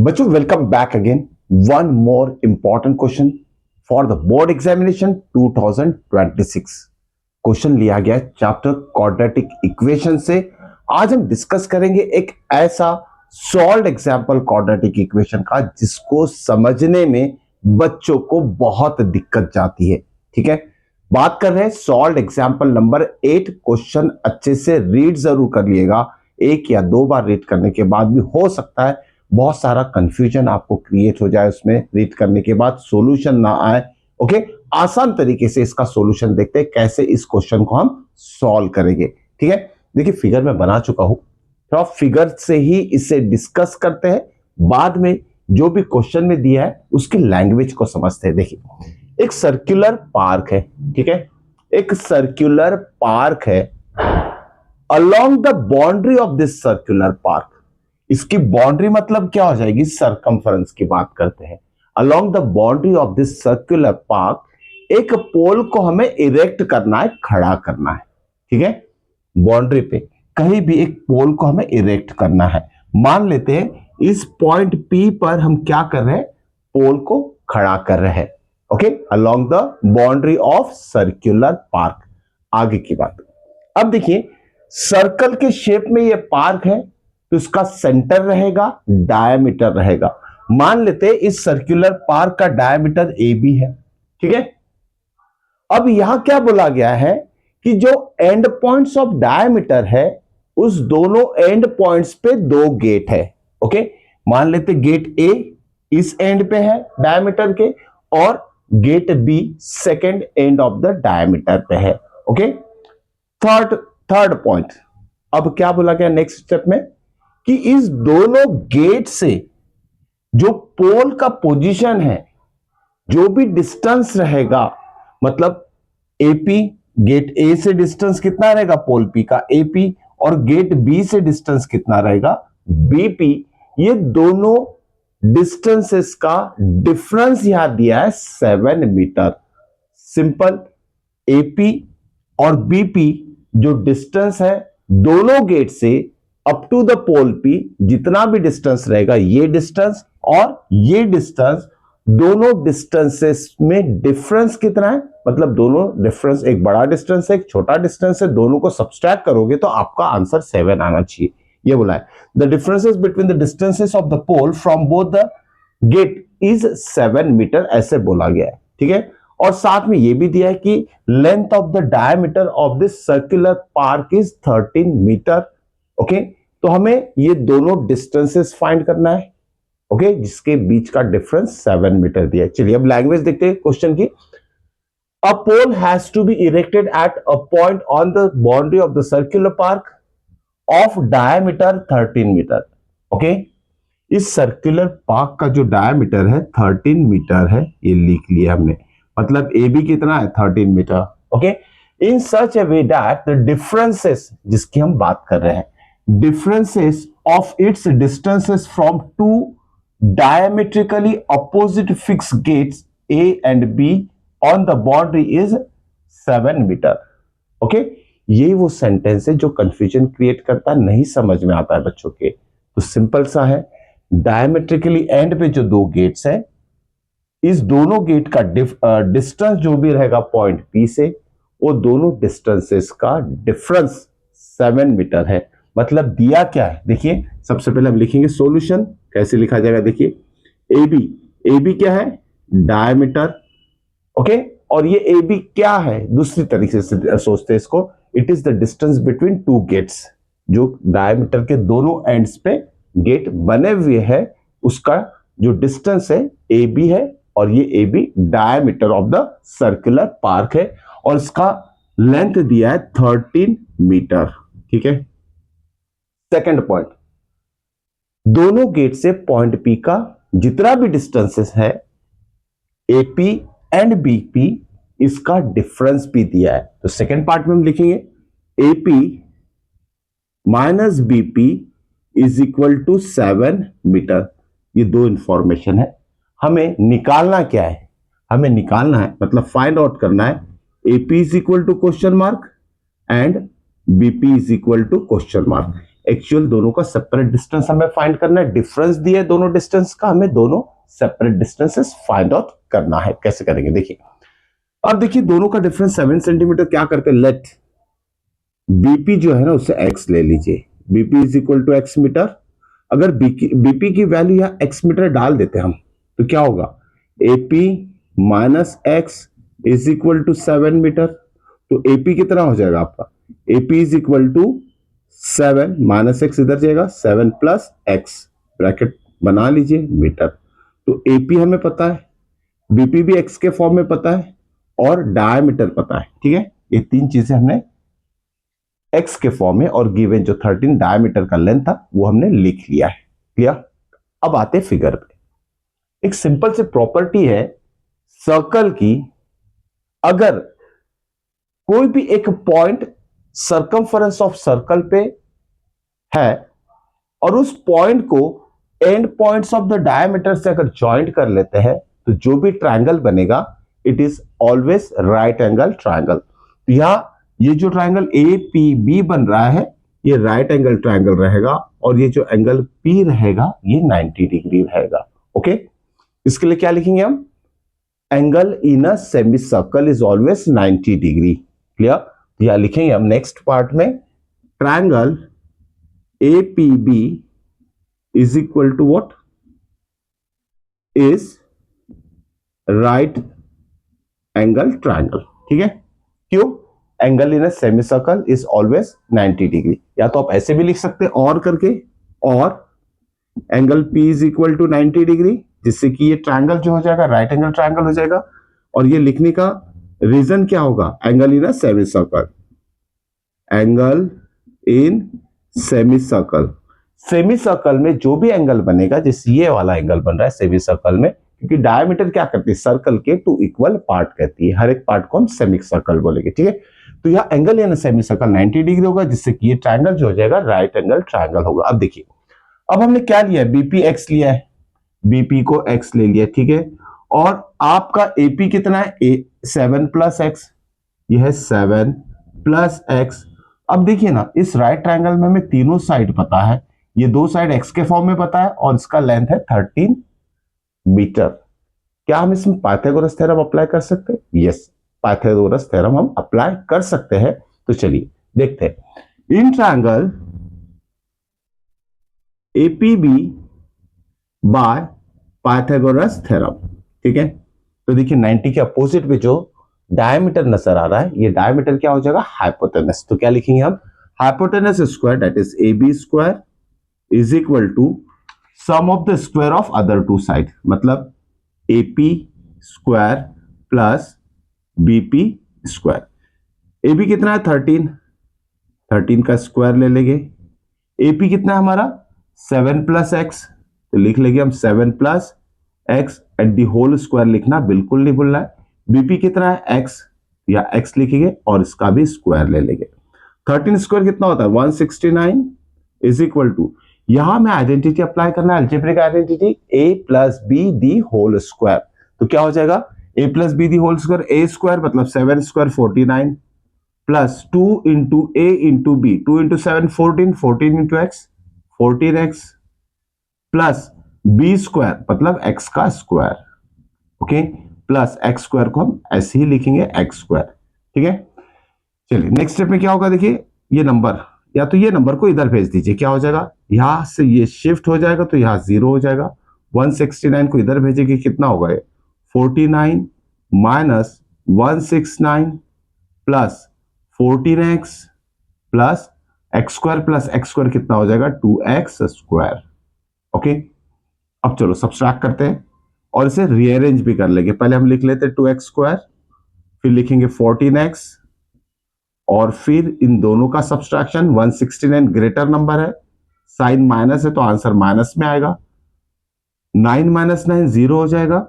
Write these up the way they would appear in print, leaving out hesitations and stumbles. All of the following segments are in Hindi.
बच्चों welcome back again. One more important question for the board examination 2026। Question लिया गया चैप्टर क्वाड्रेटिक इक्वेशन से। आज हम डिस्कस करेंगे एक ऐसा सॉल्व्ड एग्जाम्पल क्वाड्रेटिक इक्वेशन का जिसको समझने में बच्चों को बहुत दिक्कत जाती है। ठीक है, बात कर रहे हैं सॉल्व्ड एग्जाम्पल नंबर 8। क्वेश्चन अच्छे से रीड जरूर कर लिएगा, एक या दो बार रीड करने के बाद भी हो सकता है बहुत सारा कंफ्यूजन आपको क्रिएट हो जाए, उसमें रीड करने के बाद सॉल्यूशन ना आए। ओके, आसान तरीके से इसका सॉल्यूशन देखते हैं कैसे इस क्वेश्चन को हम सॉल्व करेंगे। ठीक है, देखिए फिगर में बना चुका हूं, थोड़ा फिगर से ही इसे डिस्कस करते हैं, बाद में जो भी क्वेश्चन में दिया है उसकी लैंग्वेज को समझते हैं। देखिए एक सर्कुलर पार्क है, ठीक है, एक सर्कुलर पार्क है। Along the boundary of this circular park, इसकी बाउंड्री मतलब क्या हो जाएगी, सरकमफरेंस की बात करते हैं। Along the boundary of this circular park एक पोल को हमें इरेक्ट करना है, खड़ा करना है। ठीक है, बाउंड्री पे कहीं भी एक पोल को हमें इरेक्ट करना है। मान लेते हैं इस पॉइंट P पर हम क्या कर रहे हैं, पोल को खड़ा कर रहे हैं। Okay, along the boundary of circular park. आगे की बात, अब देखिए सर्कल के शेप में ये पार्क है तो इसका सेंटर रहेगा, डायमीटर रहेगा। मान लेते हैं इस सर्कुलर पार्क का डायमीटर AB है। ठीक है, अब यहां क्या बोला गया है कि जो एंड पॉइंट्स ऑफ डायमीटर है उस दोनों एंड पॉइंट्स पे दो गेट है। ओके, मान लेते गेट A इस एंड पे है डायमीटर के और gate B second end of the diameter पे है। ओके, थर्ड पॉइंट, अब क्या बोला गया नेक्स्ट स्टेप में कि इस दोनों गेट से जो पोल का पोजीशन है, जो भी डिस्टेंस रहेगा, मतलब AP, गेट A से डिस्टेंस कितना रहेगा पोल P का AP, और गेट B से डिस्टेंस कितना रहेगा BP, ये दोनों डिस्टेंसेस का डिफरेंस यहां दिया है 7 मीटर। सिंपल, AP और BP जो डिस्टेंस है दोनों गेट से up to the pole P, जितना भी डिस्टेंस रहेगा, ये डिस्टेंस और ये डिस्टेंस, दोनों डिस्टेंसेस में डिफरेंस कितना है, मतलब दोनों डिफरेंस, एक बड़ा डिस्टेंस है एक छोटा डिस्टेंस है, दोनों को सब्सट्रैक्ट करोगे तो आपका आंसर 7 आना चाहिए। ये बोला है the differences between the distances of the pole from both the gate is 7 metre, ऐसे बोला गया है। ठीक है, और साथ में ये भी दिया है कि length of the diameter of this circular park is 13 metre. Okay, तो हमें ये दोनों डिस्टेंसेस फाइंड करना है। ओके, जिसके बीच का डिफरेंस 7 मीटर दिया है। चलिए अब लैंग्वेज देखते हैं क्वेश्चन की। A pole has to be erected at a point on the boundary of the circular park of diameter 13 metre. Okay, इस सर्कुलर पार्क का जो डायमीटर है 13 मीटर है, ये लिख लिया हमने, मतलब AB कितना है 13 metre. Okay, in such a way that the differences, जिसकी हम बात कर रहे हैं, differences of its distances from two diametrically opposite fixed gates A and B on the boundary is 7 metre. Okay, ये वो सेंटेंस है जो कंफ्यूजन क्रिएट करता है, नहीं समझ में आता है बच्चों के। तो सिंपल सा है, डायमेट्रिकली एंड पे जो दो गेट्स है, इस दोनों गेट का डिस्टेंस जो भी रहेगा पॉइंट P से, वो दोनों डिस्टेंसेस का डिफरेंस 7 मीटर है। मतलब दिया क्या है, देखिए सबसे पहले हम लिखेंगे सॉल्यूशन, कैसे लिखा जाएगा, देखिए AB क्या है, डायमीटर। ओके, और ये AB क्या है, दूसरी तरीके से सोचते हैं इसको, it is the distance between two gates, जो डायमीटर के दोनों एंड्स पे गेट बने हुए हैं, उसका जो डिस्टेंस है AB है, और ये AB diameter of the circular park है, और इसका लेंथ दिया है 13 मीटर। ठीक है, सेकंड पॉइंट, दोनों गेट से पॉइंट P का जितना भी डिस्टेंसेस है AP एंड BP, इसका डिफरेंस भी दिया है। तो सेकंड पार्ट में हम लिखेंगे AP minus BP is equal to 7 metre. ये दो इंफॉर्मेशन है, हमें निकालना क्या है, हमें निकालना है मतलब फाइंड आउट करना है AP is equal to question mark and BP is equal to question mark. Actual दोनों का सेपरेट डिस्टेंस हमें फाइंड करना है, डिफरेंस दिया है दोनों डिस्टेंस का, हमें दोनों सेपरेट डिस्टेंसेस फाइंड आउट करना है। कैसे करेंगे देखिए, अब देखिए दोनों का डिफरेंस 7 सेंटीमीटर, क्या करते हैं, लेट बीपी जो है ना उससे एक्स ले लीजिए, BP is equal to x metre. अगर बीपी की वैल्यू या एक्स मीटर डाल देते हम तो क्या होगा, AP minus x is equal to 7 metre. तो एपी कितना हो जाएगा आपका, AP is equal to 7 minus x इधर जाएगा, 7 प्लस एक्स ब्रैकेट बना लीजिए मीटर। तो एपी हमें पता है, बीपी भी एक्स के फॉर्म में पता है, और डायमीटर पता है। ठीक है, ये तीन चीजें हमने एक्स के फॉर्म में, और गिवन जो 13 डायमीटर का लेंथ था वो हमने लिख लिया है। क्लियर। अब आते फिगर पे। एक सिंपल सी प्रॉपर्टी है सर्कल की, अगर कोई भी एक पॉइंट सर्कमफरेंस ऑफ सर्कल पे है और उस पॉइंट को and points of the diameter से अगर ज्वाइंट कर लेते हैं तो जो भी ट्रायंगल बनेगा it is always right angle triangle. यहां ये जो ट्रायंगल ए पी बी बन रहा है ये राइट एंगल ट्रायंगल रहेगा, और ये जो एंगल पी रहेगा ये 90 डिग्री रहेगा। ओके, इसके लिए क्या लिखेंगे हम, angle in a semi circle is always 90 degree. Clear. यहां लिखेंगे हम नेक्स्ट पार्ट में, triangle A P B is equal to what, is right angle triangle। ठीक है, क्यों, angle in semi circle is always 90 degree. या तो आप ऐसे भी लिख सकते हैं और करके, और angle P is equal to 90 degree, जिससे कि ये ट्रायंगल जो हो जाएगा राइट एंगल ट्रायंगल हो जाएगा। और ये लिखने का रीजन क्या होगा, angle in semi circle, angle in semi circle. Semi circle में जो भी एंगल बनेगा, जैसे ये वाला एंगल बन रहा है सेमी सर्कल में, क्योंकि डायमीटर क्या करती है, सर्कल के 2 इक्वल पार्ट कहती है, हर एक पार्ट को हम सेमी सर्कल बोलेंगे। ठीक है, तो यह एंगल यानी सेमी सर्कल 90 डिग्री होगा, जिससे कि ये ट्रायंगल जो हो जाएगा राइट एंगल ट्रायंगल होगा। अब देखिए, अब हमने क्या लिया है, बीपी एक्स लिया है, बीपी को एक्स ले लिया। ठीक है, और आपका एपी कितना है, 7 प्लस एक्स, यह है 7 प्लस एक्स। अब देखिए ना, इस राइट ट्रायंगल में हमें तीनों साइड पता है, ये दो साइड एक्स के फॉर्म में पता है, और इसका लेंथ है 13 मीटर। क्या हम इसमें पाइथागोरस थ्योरम अप्लाई कर सकते हैं, यस, पाइथागोरस थ्योरम हम अप्लाई कर सकते हैं। तो चलिए देखते हैं, in triangle APB by Pythagoras theorem. ठीक है, तो देखिए 90 के अपोजिट में जो डायमीटर नजर आ रहा है, ये डायमीटर क्या हो जाएगा, हाइपोटेनस। तो क्या लिखेंगे हम, hypotenuse square that is AB square is equal to sum of the square of other two side, मतलब AP square plus BP square. AB कितना है 13 का स्क्वायर ले लेंगे। AP कितना है हमारा 7 प्लस एक्स, तो लिख लेंगे हम 7 plus x at the whole square, लिखना बिल्कुल नहीं भूलना है। BP कितना है x, या x लिखेंगे और इसका भी स्क्वायर ले लेंगे। 13 स्क्वायर कितना होता है 169 इज इक्वल टू, यहां में आइडेंटिटी अप्लाई करना है, algebraic identity, a plus B the whole square. तो क्या हो जाएगा, a plus B the whole square, a square मतलब 7 square 49 plus 2 into a into B, 2 into 7 14, 14 into x 14x plus b square मतलब x का square. Okay, plus x square को हम ऐसे ही लिखेंगे x स्क्वायर। ठीक है, चलिए नेक्स्ट स्टेप में क्या होगा, देखिए ये नंबर, या तो ये नंबर को इधर भेज दीजिए, क्या हो जाएगा, यहां से ये शिफ्ट हो जाएगा तो यहां 0 हो जाएगा। 169 को इधर भेजेंगे, कितना होगा ये 49 minus 169 plus 14x plus x square plus x square कितना हो जाएगा 2x स्क्वायर। ओके, अब चलो सब्सट्रैक्ट करते हैं और इसे रीअरेंज भी कर लेंगे। पहले हम लिख लेते हैं 2x स्क्वायर, फिर लिखेंगे 14x, और फिर इन दोनों का सब्सट्रैक्शन। 169 ग्रेटर नंबर है, साइन माइनस है तो आंसर माइनस में आएगा। 9 माइनस 9 0 हो जाएगा,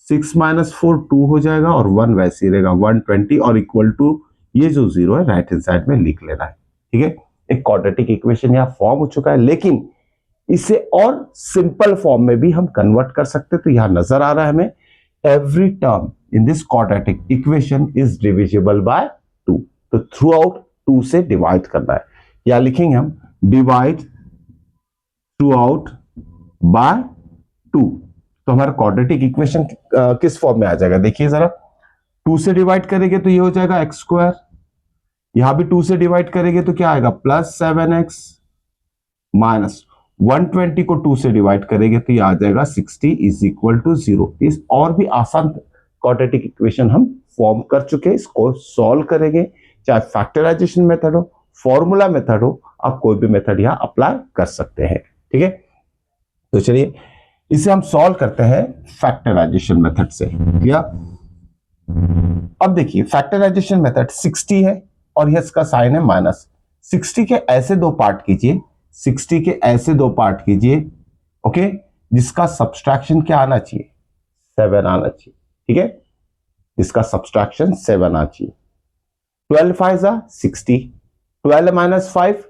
6 माइनस 4 2 हो जाएगा, और 1 वैसे ही रहेगा 120, और इक्वल टू ये जो 0 है राइट हैंड साइड में लिख लेना है। ठीक है, एक क्वाड्रेटिक इक्वेशन यहां फॉर्म हो चुका है, लेकिन इसे और सिंपल फॉर्म में भी हम कन्वर्ट कर सकते हैं। तो यहां नजर आ रहा है हमें, every term in this quadratic equation is divisible by 2, तो थ्रू आउट 2 से डिवाइड करना है। या लिखेंगे हम डिवाइड टू आउट बाय 2। तो हमारा क्वाड्रेटिक इक्वेशन किस फॉर्म में आ जाएगा, देखिए जरा। 2 से डिवाइड करेंगे तो ये हो जाएगा एक्स स्क्वायर, यहां भी 2 से डिवाइड करेंगे तो क्या आएगा प्लस 7x, माइनस 120 को 2 से डिवाइड करेंगे तो ये आ जाएगा 60 इज इक्वल टू 0। इस और भी आसान क्वाड्रेटिक इक्वेशन हम फॉर्म कर चुके हैं, इसको सॉल्व करेंगे, चाहे फैक्टराइजेशन मेथड हो, फॉर्मूला मेथड हो, आप कोई भी मेथड यहां अप्लाई कर सकते हैं। ठीक है, तो चलिए इसे हम सॉल्व करते हैं फैक्टराइजेशन मेथड से। या अब देखिए फैक्टराइजेशन मेथड 60 है और ये इसका साइन है माइनस। 60 के ऐसे दो पार्ट कीजिए, 60 के ऐसे दो पार्ट कीजिए, ओके, जिसका सब्सट्रैक्शन क्या आना चाहिए, 7 आना चाहिए। ठीक है, जिसका सब्सट्रैक्शन 7 आना चाहिए। 12 5 60, 12 माइनस 5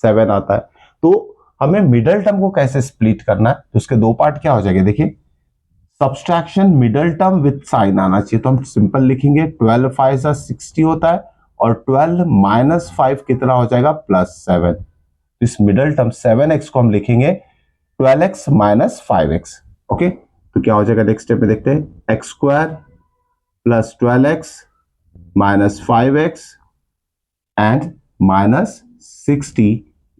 7 आता है। तो हमें मिडल टर्म को कैसे स्प्लिट करना है, तो उसके दो पार्ट क्या हो जाएंगे, देखिए subtraction middle term with sign आना चाहिए। तो हम सिंपल लिखेंगे 12 5 60 होता है और 12 माइनस 5 कितना हो जाएगा प्लस 7। इस मिडल टर्म 7x को हम लिखेंगे 12x माइनस 5x। ओके, तो क्या हो जाएगा नेक्स्ट स्टेप में देखते हैं, x square plus 12x minus 5x and minus 60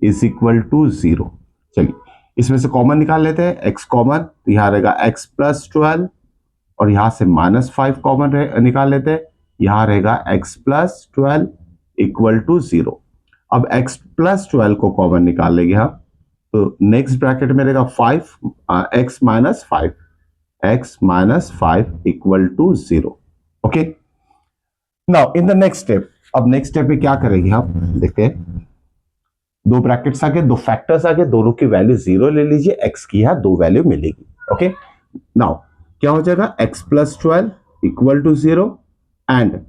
is equal to 0। चलिए इसमें से कॉमन निकाल लेते हैं, x कॉमन, तो यहां रहेगा x प्लस 12 और यहां से माइनस 5 कॉमन निकाल लेते हैं, यहां रहेगा x प्लस 12 इक्वल टू 0। अब x प्लस 12 को कॉमन निकाल लेंगे हम, तो नेक्स्ट ब्रैकेट में रहेगा 5 x minus 5, x minus 5 equal to 0। Okay, now in the next step, अब नेक्स्ट स्टेप में क्या करेंगे हम देखते हैं। दो ब्रैकेट्स आगे, दो फैक्टर्स आगे, दोनों की वैल्यू 0 ले लीजिए, x की यहां दो वैल्यू मिलेगी। ओके, नाउ क्या हो जाएगा, x plus 12 equal to 0 and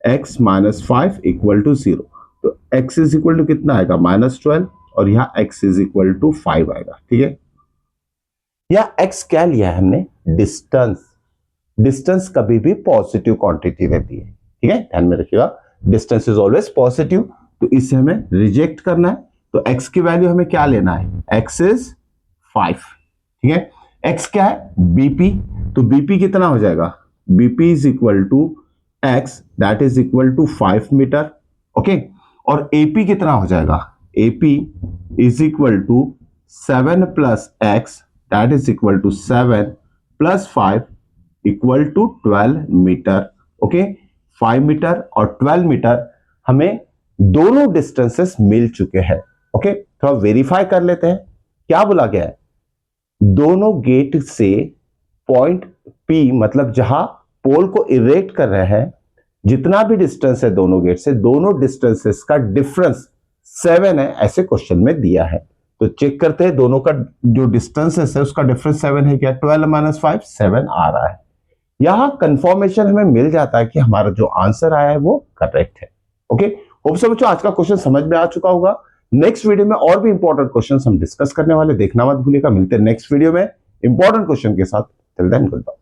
x minus 5 equal to 0। तो x इज इक्वल टू कितना आएगा माइनस 12 और यहाँ x इज इक्वल टू 5 आएगा। ठीक है, या x क्या लिया है हमने, डिस्टेंस। डिस्टेंस कभी भी पॉजिटिव क्वांटिटी रहती है। ठीक है, ध्यान में रखिएगा, डिस्टेंस इज ऑलवेज पॉजिटिव, तो इसे हमें रिजेक्ट करना है। तो x की वैल्यू हमें क्या लेना है, x इज 5। ठीक है, x क्या है bp, तो bp कितना हो जाएगा, bp is equal to x that is equal to 5 metre. Okay, और ap कितना हो जाएगा, ap is equal to 7 plus x that is equal to 7 plus 5 equal to 12 metre. Okay, 5 metre और 12 मीटर हमें दोनों डिस्टेंसेस मिल चुके हैं। ओके, थोड़ा वेरीफाई कर लेते हैं, क्या बोला गया है, दोनों गेट से पॉइंट P, मतलब जहां पोल को इरेक्ट कर रहे हैं, जितना भी डिस्टेंस है दोनों गेट से, दोनों डिस्टेंसेस का डिफरेंस 7 है, ऐसे क्वेश्चन में दिया है। तो चेक करते हैं दोनों का जो डिस्टेंसेस है उसका डिफरेंस 7 है क्या, 12 माइनस 5 7 आ रहा है। यहां कंफर्मेशन हमें मिल जाता है कि हमारा जो आंसर आया है वो करेक्ट है। ओके, होप सो बच्चों आज का क्वेश्चन समझ में आ चुका होगा। नेक्स्ट वीडियो में और भी इंपॉर्टेंट क्वेश्चंस हम डिस्कस करने वाले, देखना मत भूलिएगा। मिलते हैं नेक्स्ट वीडियो में इंपॉर्टेंट क्वेश्चन के साथ। Till then good bye.